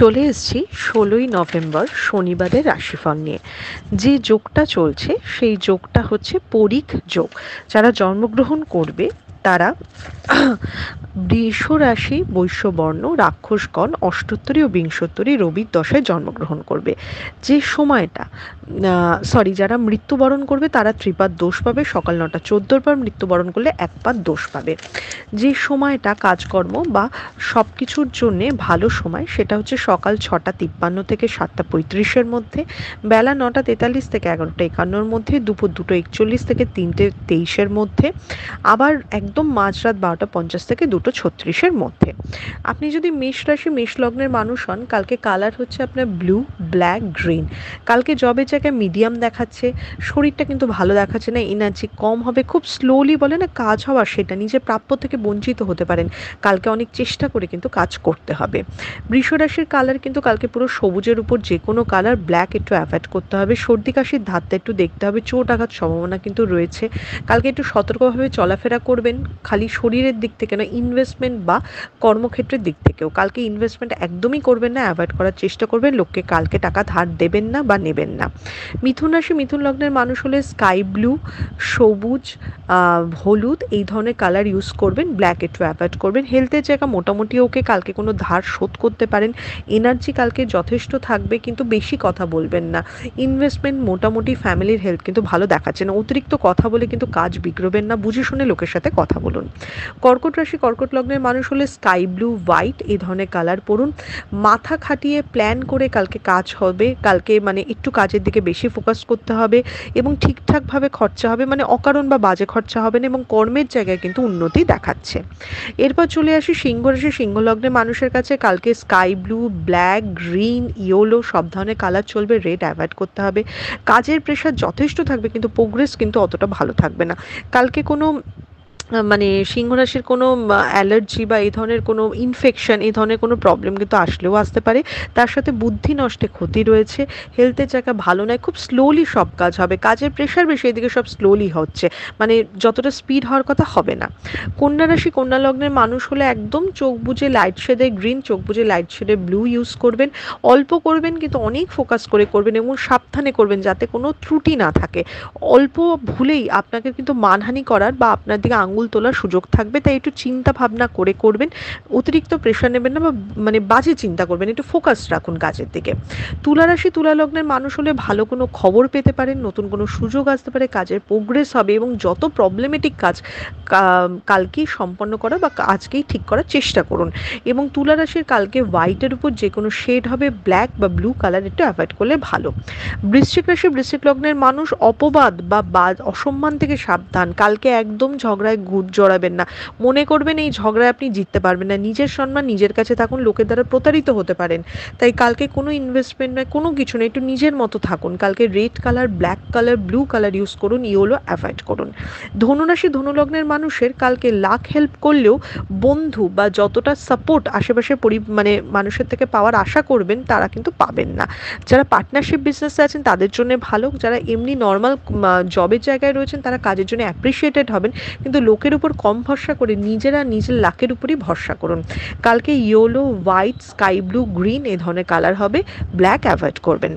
চলে এসেছি 16ই নভেম্বর শনিবারের রাশিফল নিয়ে। যে যোগটা চলছে সেই যোগটা হচ্ছে পরিখ যোগ। যারা জন্মগ্রহণ করবে তারা বৃষ রাশি, বৈশ্যবর্ণ, রাক্ষসগণ, অষ্টোত্তরী ও বিংশোত্তরী রবির দশায় জন্মগ্রহণ করবে। যে সময়টা যারা মৃত্যুবরণ করবে তারা ত্রিপাদ দোষ পাবে, সকাল 9টা 14 পর মৃত্যুবরণ করলে একপাদ দোষ পাবে। যে সময়টা কাজকর্ম বা সব কিছুর জন্যে ভালো সময় সেটা হচ্ছে সকাল 6টা 53 থেকে 7টা 35-এর মধ্যে, বেলা 9টা 43 থেকে 11টা 51-এর মধ্যে, দুপুর 2টা 41 থেকে 3টে 23-এর মধ্যে, আবার একদম মাঝরাত 12টা 50 থেকে 2টো 36-এর মধ্যে। আপনি যদি মেষ রাশি মেষ লগ্নের মানুষ হন, কালকে কালার হচ্ছে আপনার ব্লু, ব্ল্যাক, গ্রিন। কালকে জবের জায়গায় মিডিয়াম দেখাচ্ছে, শরীরটা কিন্তু ভালো দেখাচ্ছে না, এনার্জি কম হবে, খুব স্লোলি বলে না কাজ হওয়া, সেটা নিজের প্রাপ্য থেকে বঞ্চিত হতে পারেন। কালকে অনেক চেষ্টা করে কিন্তু কাজ করতে হবে। বৃষ রাশির কালার কিন্তু কালকে পুরো সবুজের উপর যে কোনো কালার, ব্ল্যাক একটু অ্যাভয়েড করতে হবে, সর্দি কাশির ধাতটা একটু দেখতে হবে, চোট আঘাত সম্ভাবনা কিন্তু রয়েছে। কালকে একটু সতর্কভাবে চলাফেরা করবেন, খালি শরীরের দিক থেকে না, ইনভেস্টমেন্ট বা কর্মক্ষেত্রের দিক থেকেও কালকে ইনভেস্টমেন্ট একদমই করবেন না, অ্যাভয়েড করার চেষ্টা করবেন, লোককে কালকে টাকা ধার দেবেন না বা নেবেন না। মিথুন রাশি মিথুন লগ্নের মানুষ হলে স্কাই ব্লু, সবুজ, হলুদ এই ধরনের কালার ইউজ করবেন, ব্ল্যাক একটু অ্যাভয়েড করবেন। হেলথের জায়গা মোটামুটি ওকে, কালকে কোনো ধার শোধ করতে পারেন, এনার্জি কালকে যথেষ্ট থাকবে, কিন্তু বেশি কথা বলবেন না। ইনভেস্টমেন্ট মোটামুটি, ফ্যামিলির হেলথ কিন্তু ভালো দেখাচ্ছে না, অতিরিক্ত কথা বলে কিন্তু কাজ বিগড়বেন না, বুঝে শুনে লোকের সাথে কথা বলুন। কর্কট রাশি কর্কট লগ্নের মানুষ হলে স্কাই ব্লু, হোয়াইট এই ধরনের কালার পরুন। মাথা খাটিয়ে প্ল্যান করে কালকে কাজ হবে, কালকে মানে একটু কাজের দিকে বেশি ফোকাস করতে হবে এবং ঠিকঠাকভাবে খরচা হবে, মানে অকারণ বা বাজে খরচা হবে না, এবং কর্মের জায়গায় কিন্তু উন্নতি দেখাচ্ছে। এরপর চলে আসি সিংহ রাশি সিংহ লগ্নের মানুষের কাছে কালকে sky blue, black, green, yellow সব ধরনের কালার চলবে, রেড অ্যাভয়েড করতে হবে। কাজের প্রেশার যথেষ্ট থাকবে কিন্তু প্রোগ্রেস কিন্তু অতটা ভালো থাকবে না। কালকে কোনো মানে সিংহ রাশির কোনো অ্যালার্জি বা এই ধরনের কোনো ইনফেকশন, এই ধরনের কোনো প্রবলেম কিন্তু আসলেও আসতে পারে। তার সাথে বুদ্ধি নষ্টে ক্ষতি রয়েছে, হেলথের জায়গা ভালো নয়, খুব স্লোলি সব কাজ হবে, কাজের প্রেশার বেশি, এদিকে সব স্লোলি হচ্ছে, মানে যতটা স্পিড হওয়ার কথা হবে না। কন্যা রাশি কন্যা লগ্নের মানুষ হলে একদম চোখ বুজে লাইট শেডে গ্রিন, চোখ বুজে লাইট শেডে ব্লু ইউজ করবেন। অল্প করবেন কিন্তু অনেক ফোকাস করে করবেন এবং সাবধানে করবেন যাতে কোনো ত্রুটি না থাকে। অল্প ভুলেই আপনাকে কিন্তু মানহানি করার বা আপনার দিকে আঙুল তোলার সুযোগ থাকবে, তাই একটু চিন্তা ভাবনা করে করবেন, অতিরিক্ত প্রেশার নেবেন না বা মানে বাজে চিন্তা করবেন, একটু ফোকাস রাখুন কাজের দিকে। তুলা রাশি তুলা লগ্নের মানুষ হলে ভালো কোনো খবর পেতে পারেন, নতুন কোনো সুযোগ আসতে পারে, কাজের প্রোগ্রেস হবে এবং যত প্রবলেমেটিক কাজ কালকেই সম্পন্ন করা বা আজকেই ঠিক করার চেষ্টা করুন। এবং তুলা রাশির কালকে হোয়াইটের উপর যে কোনো শেড হবে, ব্ল্যাক বা ব্লু কালার একটু অ্যাভয়েড করলে ভালো। বৃশ্চিক রাশি বৃশ্চিক লগ্নের মানুষ অপবাদ বা অসম্মান থেকে সাবধান, কালকে একদম ঝগড়ায় গুড় জড়াবেন না, মনে করবেন এই ঝগড়ায় আপনি জিততে পারবেন না, নিজের সম্মান নিজের কাছে থাকুন, লোকের দ্বারা প্রতারিত হতে পারেন, তাই কালকে কোনো ইনভেস্টমেন্ট নয়, কোনো কিছু নয়, একটু নিজের মতো থাকুন। কালকে red colour, black colour, blue colour use করুন, ইয়েলো অ্যাভয়েড করুন। ধনুরাশি ধনুলগ্নের মানুষের কালকে লাক হেল্প করলেও বন্ধু বা যতটা সাপোর্ট আশেপাশে মানে মানুষের থেকে পাওয়ার আশা করবেন তারা কিন্তু পাবেন না। যারা পার্টনারশিপ বিজনেসে আছেন তাদের জন্য ভালো, যারা এমনি নর্মাল জবের জায়গায় রয়েছেন তারা কাজের জন্য অ্যাপ্রিসিয়েটেড হবেন, কিন্তু লোকের উপর কম ভরসা করে নিজেরা নিজের লাকের উপরই ভরসা করুন। কালকে yellow, white, sky blue, green এই ধরনের কালার হবে, ব্ল্যাক অ্যাভয়েড করবেন।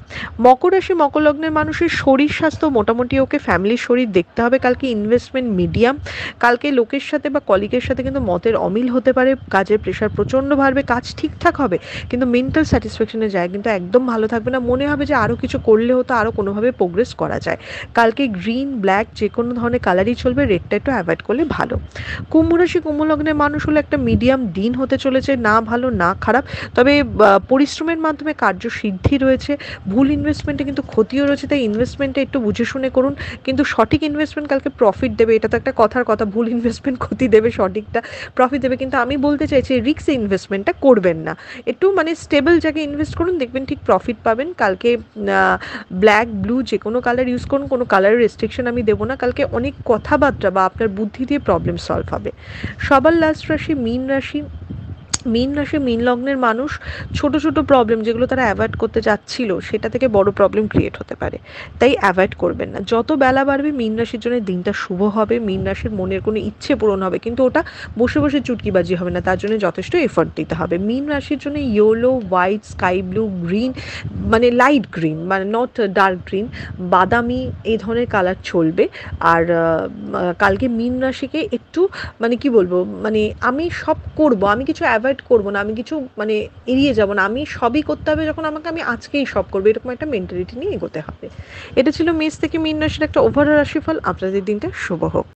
মকর রাশি মকর লগ্নের মানুষের শরীর স্বাস্থ্য মোটামুটি ওকে, ফ্যামিলির শরীর দেখতে হবে, কালকে ইনভেস্টমেন্ট মিডিয়াম। কালকে লোকের সাথে বা কলিগের সাথে কিন্তু মতের অমিল হতে পারে, কাজের প্রেশার প্রচণ্ড বাড়বে, কাজ ঠিকঠাক হবে কিন্তু মেন্টাল স্যাটিসফ্যাকশনের জায়গা কিন্তু একদম ভালো থাকবে না, মনে হবে যে আরও কিছু করলে হতো, আরও কোনোভাবে প্রোগ্রেস করা যায়। কালকে গ্রিন, ব্ল্যাক যে কোনো ধরনের কালারই চলবে, রেডটা একটু অ্যাভয়েড করলে ভালো। কুম্ভ রাশি কুম্ভ লগ্নের মানুষ হলো একটা মিডিয়াম দিন হতে চলেছে, না ভালো না খারাপ, তবে পরিশ্রমের মাধ্যমে কার্য সিদ্ধি রয়েছে, ভুল ইনভেস্টমেন্টে কিন্তু ক্ষতিও রয়েছে, তাই ইনভেস্টমেন্টে একটু বুঝে শুনে করুন, কিন্তু সঠিক ইনভেস্টমেন্ট কালকে প্রফিট দেবে, এটা তো একটা কথার কথা, ভুল ইনভেস্টমেন্ট ক্ষতি দেবে, সঠিকটা প্রফিট দেবে, কিন্তু আমি বলতে চাইছি রিস্ক ইনভেস্টমেন্টটা করবেন না, একটু মানে স্টেবল জায়গায় ইনভেস্ট করুন, দেখবেন ঠিক প্রফিট পাবেন। কালকে ব্ল্যাক, ব্লু যে কোনো কালার ইউজ করুন, কোনো কালারের রেস্ট্রিকশন আমি দেবো না, কালকে অনেক কথাবার্তা বা আপনার বুদ্ধি দিয়ে প্রবলেম সলভ হবে। সবার লাস্ট রাশি মীন রাশি। মীন রাশি মীন লগ্নের মানুষ ছোট ছোট প্রবলেম যেগুলো তারা অ্যাভয়েড করতে যাচ্ছিল সেটা থেকে বড় প্রবলেম ক্রিয়েট হতে পারে, তাই অ্যাভয়েড করবেন না। যত বেলা বাড়বে মীন রাশির জন্য দিনটা শুভ হবে, মীন রাশির মনের কোনো ইচ্ছে পূরণ হবে, কিন্তু ওটা বসে বসে চুটকিবাজি হবে না, তার জন্য যথেষ্ট এফর্ট দিতে হবে। মীন রাশির জন্য yellow, white, sky blue, green, মানে লাইট গ্রিন, মানে নট ডার্ক গ্রিন, বাদামি, এই ধরনের কালার চলবে। আর কালকে মীন রাশিকে একটু মানে কি বলবো, মানে আমি সব করব, আমি কিছু অ্যাভয়েড করব না, আমি কিছু মানে এড়িয়ে যাব না, আমি সবই করতে হবে যখন আমাকে, আমি আজকেই সব করবো, এরকম একটা মেন্টালিটি নিয়ে এগোতে হবে। এটা ছিল মেষ থেকে মীন রাশির একটা ওভারঅল রাশিফল। আপনাদের দিনটা শুভ হোক।